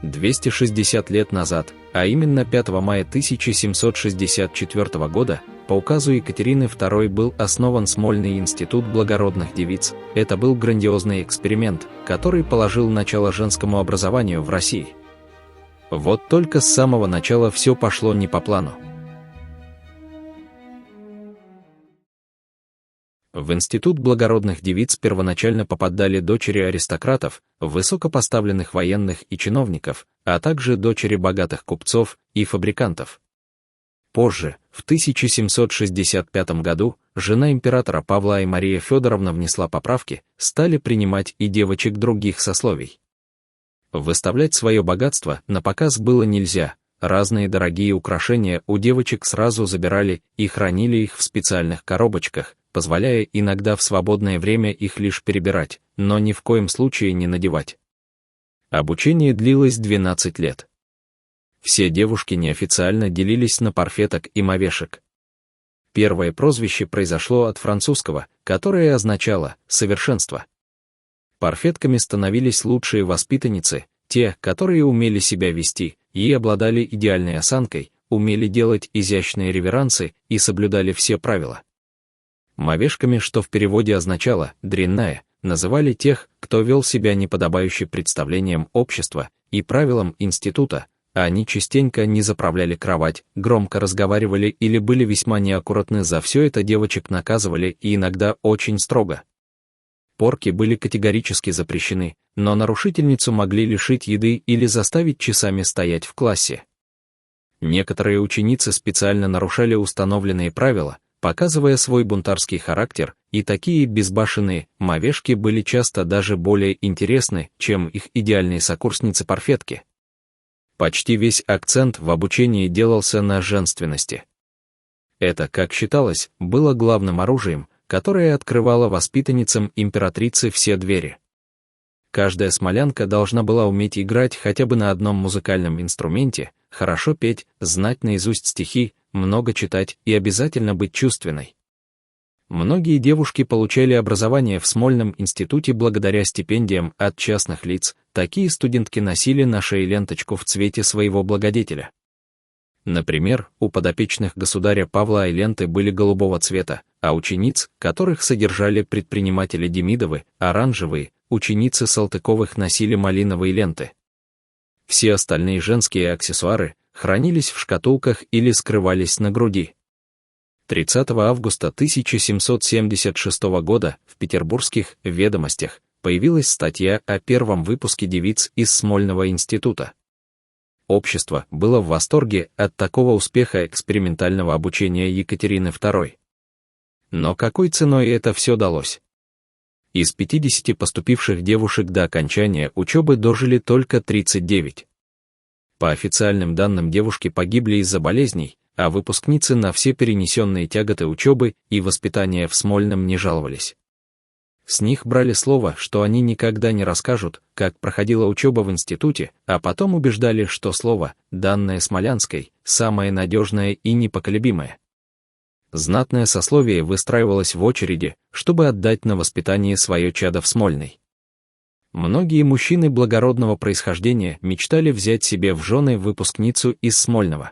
260 лет назад, а именно 5 мая 1764 года, по указу Екатерины II был основан Смольный институт благородных девиц. Это был грандиозный эксперимент, который положил начало женскому образованию в России. Вот только с самого начала все пошло не по плану. В институт благородных девиц первоначально попадали дочери аристократов, высокопоставленных военных и чиновников, а также дочери богатых купцов и фабрикантов. Позже, в 1765 году, жена императора Павла и Мария Федоровна внесла поправки, стали принимать и девочек других сословий. Выставлять свое богатство на показ было нельзя, разные дорогие украшения у девочек сразу забирали и хранили их в специальных коробочках, позволяя иногда в свободное время их лишь перебирать, но ни в коем случае не надевать. Обучение длилось 12 лет. Все девушки неофициально делились на парфеток и мовешек. Первое прозвище произошло от французского, которое означало «совершенство». Парфетками становились лучшие воспитанницы, те, которые умели себя вести и обладали идеальной осанкой, умели делать изящные реверансы и соблюдали все правила. Мовешками, что в переводе означало «дрянная», называли тех, кто вел себя неподобающе представлениям общества и правилам института, а они частенько не заправляли кровать, громко разговаривали или были весьма неаккуратны. За все это девочек наказывали и иногда очень строго. Порки были категорически запрещены, но нарушительницу могли лишить еды или заставить часами стоять в классе. Некоторые ученицы специально нарушали установленные правила, показывая свой бунтарский характер, и такие безбашенные мовешки были часто даже более интересны, чем их идеальные сокурсницы-парфетки. Почти весь акцент в обучении делался на женственности. Это, как считалось, было главным оружием, которое открывало воспитанницам императрицы все двери. Каждая смолянка должна была уметь играть хотя бы на одном музыкальном инструменте, хорошо петь, знать наизусть стихи, много читать и обязательно быть чувственной. Многие девушки получали образование в Смольном институте благодаря стипендиям от частных лиц, такие студентки носили на шее ленточку в цвете своего благодетеля. Например, у подопечных государя Павла ленты были голубого цвета, а учениц, которых содержали предприниматели Демидовы, оранжевые, ученицы Салтыковых носили малиновые ленты. Все остальные женские аксессуары хранились в шкатулках или скрывались на груди. 30 августа 1776 года в Петербургских «Ведомостях» появилась статья о первом выпуске девиц из Смольного института. Общество было в восторге от такого успеха экспериментального обучения Екатерины II. Но какой ценой это все далось? Из 50 поступивших девушек до окончания учебы дожили только 39. По официальным данным, девушки погибли из-за болезней, а выпускницы на все перенесенные тяготы учебы и воспитания в Смольном не жаловались. С них брали слово, что они никогда не расскажут, как проходила учеба в институте, а потом убеждали, что слово, данное Смолянской, самое надежное и непоколебимое. Знатное сословие выстраивалось в очереди, чтобы отдать на воспитание свое чадо в Смольный. Многие мужчины благородного происхождения мечтали взять себе в жены выпускницу из Смольного.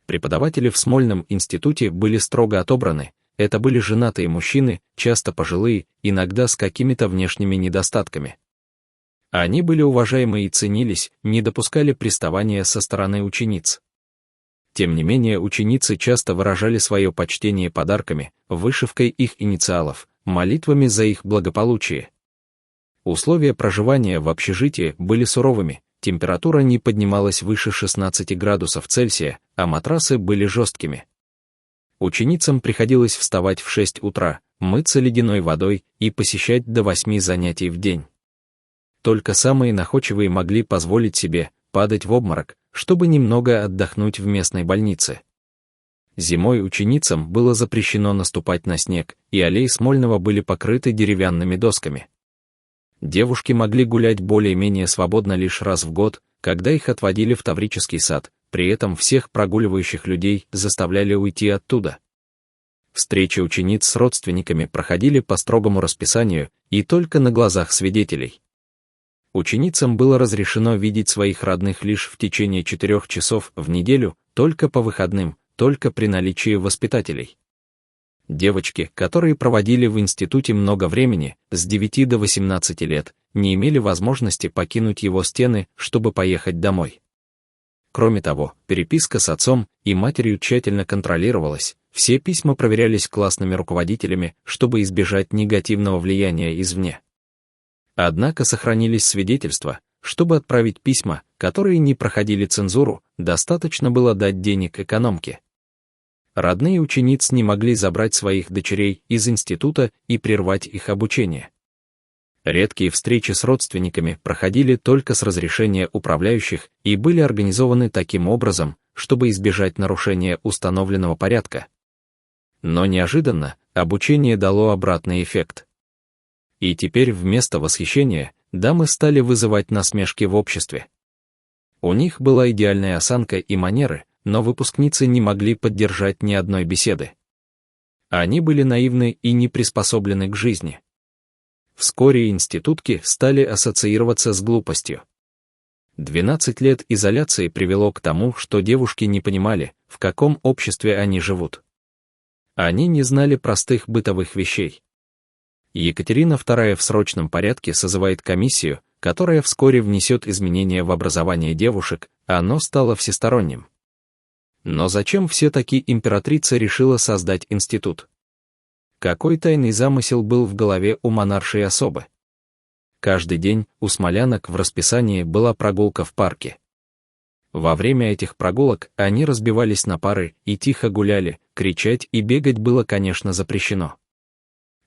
Преподаватели в Смольном институте были строго отобраны, это были женатые мужчины, часто пожилые, иногда с какими-то внешними недостатками. Они были уважаемы и ценились, не допускали приставания со стороны учениц. Тем не менее, ученицы часто выражали свое почтение подарками, вышивкой их инициалов, молитвами за их благополучие. Условия проживания в общежитии были суровыми, температура не поднималась выше 16 градусов Цельсия, а матрасы были жесткими. Ученицам приходилось вставать в 6 утра, мыться ледяной водой и посещать до 8 занятий в день. Только самые находчивые могли позволить себе падать в обморок, чтобы немного отдохнуть в местной больнице. Зимой ученицам было запрещено наступать на снег, и аллеи Смольного были покрыты деревянными досками. Девушки могли гулять более-менее свободно лишь раз в год, когда их отводили в Таврический сад, при этом всех прогуливающих людей заставляли уйти оттуда. Встречи учениц с родственниками проходили по строгому расписанию и только на глазах свидетелей. Ученицам было разрешено видеть своих родных лишь в течение 4 часов в неделю, только по выходным, только при наличии воспитателей. Девочки, которые проводили в институте много времени, с 9 до 18 лет, не имели возможности покинуть его стены, чтобы поехать домой. Кроме того, переписка с отцом и матерью тщательно контролировалась, все письма проверялись классными руководителями, чтобы избежать негативного влияния извне. Однако сохранились свидетельства, чтобы отправить письма, которые не проходили цензуру, достаточно было дать денег экономке. Родные учениц не могли забрать своих дочерей из института и прервать их обучение. Редкие встречи с родственниками проходили только с разрешения управляющих и были организованы таким образом, чтобы избежать нарушения установленного порядка. Но неожиданно обучение дало обратный эффект. И теперь вместо восхищения дамы стали вызывать насмешки в обществе. У них была идеальная осанка и манеры, но выпускницы не могли поддержать ни одной беседы. Они были наивны и не приспособлены к жизни. Вскоре институтки стали ассоциироваться с глупостью. 12 лет изоляции привело к тому, что девушки не понимали, в каком обществе они живут. Они не знали простых бытовых вещей. Екатерина II в срочном порядке созывает комиссию, которая вскоре внесет изменения в образование девушек, а оно стало всесторонним. Но зачем все-таки императрица решила создать институт? Какой тайный замысел был в голове у монаршей особы? Каждый день у смолянок в расписании была прогулка в парке. Во время этих прогулок они разбивались на пары и тихо гуляли, кричать и бегать было, конечно, запрещено.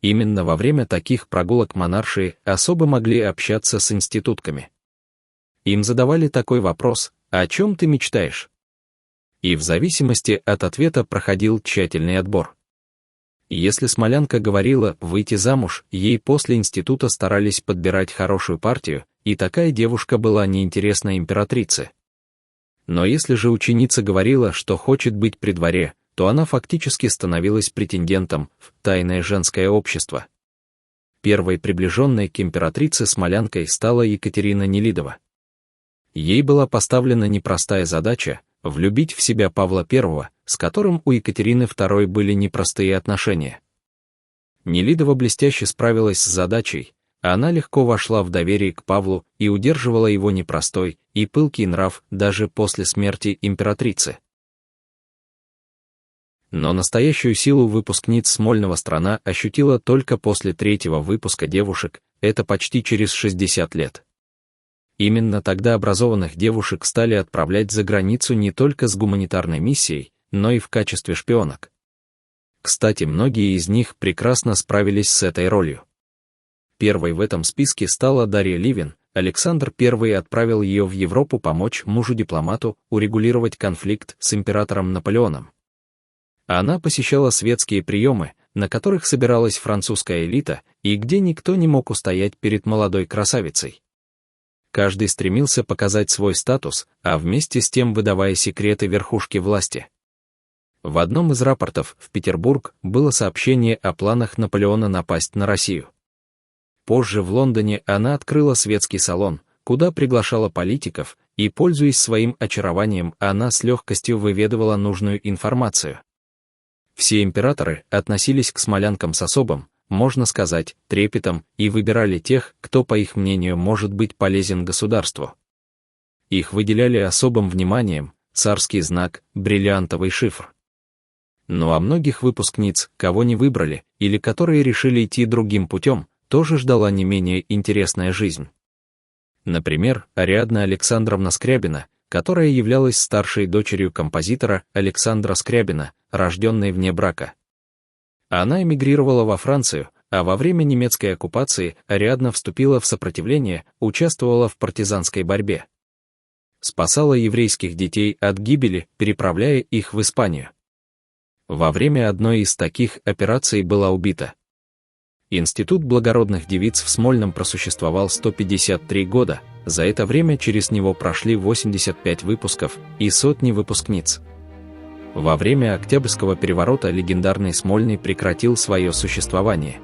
Именно во время таких прогулок монарши особо могли общаться с институтками. Им задавали такой вопрос: «О чем ты мечтаешь?» И в зависимости от ответа проходил тщательный отбор. Если смолянка говорила выйти замуж, ей после института старались подбирать хорошую партию, и такая девушка была неинтересна императрице. Но если же ученица говорила, что хочет быть при дворе, то она фактически становилась претендентом в тайное женское общество. Первой приближенной к императрице смолянкой стала Екатерина Нелидова. Ей была поставлена непростая задача — влюбить в себя Павла I, с которым у Екатерины II были непростые отношения. Нелидова блестяще справилась с задачей, она легко вошла в доверие к Павлу и удерживала его непростой и пылкий нрав даже после смерти императрицы. Но настоящую силу выпускниц Смольного страна ощутила только после 3-го выпуска девушек, это почти через 60 лет. Именно тогда образованных девушек стали отправлять за границу не только с гуманитарной миссией, но и в качестве шпионок. Кстати, многие из них прекрасно справились с этой ролью. Первой в этом списке стала Дарья Ливен. Александр I отправил ее в Европу помочь мужу-дипломату урегулировать конфликт с императором Наполеоном. Она посещала светские приемы, на которых собиралась французская элита, и где никто не мог устоять перед молодой красавицей. Каждый стремился показать свой статус, а вместе с тем выдавая секреты верхушки власти. В одном из рапортов в Петербург было сообщение о планах Наполеона напасть на Россию. Позже в Лондоне она открыла светский салон, куда приглашала политиков, и, пользуясь своим очарованием, она с легкостью выведывала нужную информацию. Все императоры относились к смолянкам с особым, можно сказать, трепетом, и выбирали тех, кто, по их мнению, может быть полезен государству. Их выделяли особым вниманием, царский знак, бриллиантовый шифр. Ну а многих выпускниц, кого не выбрали, или которые решили идти другим путем, тоже ждала не менее интересная жизнь. Например, Ариадна Александровна Скрябина, которая являлась старшей дочерью композитора Александра Скрябина, рожденной вне брака. Она эмигрировала во Францию, а во время немецкой оккупации Ариадна вступила в сопротивление, участвовала в партизанской борьбе. Спасала еврейских детей от гибели, переправляя их в Испанию. Во время одной из таких операций была убита. Институт благородных девиц в Смольном просуществовал 153 года, за это время через него прошли 85 выпусков и сотни выпускниц. Во время Октябрьского переворота легендарный Смольный прекратил свое существование.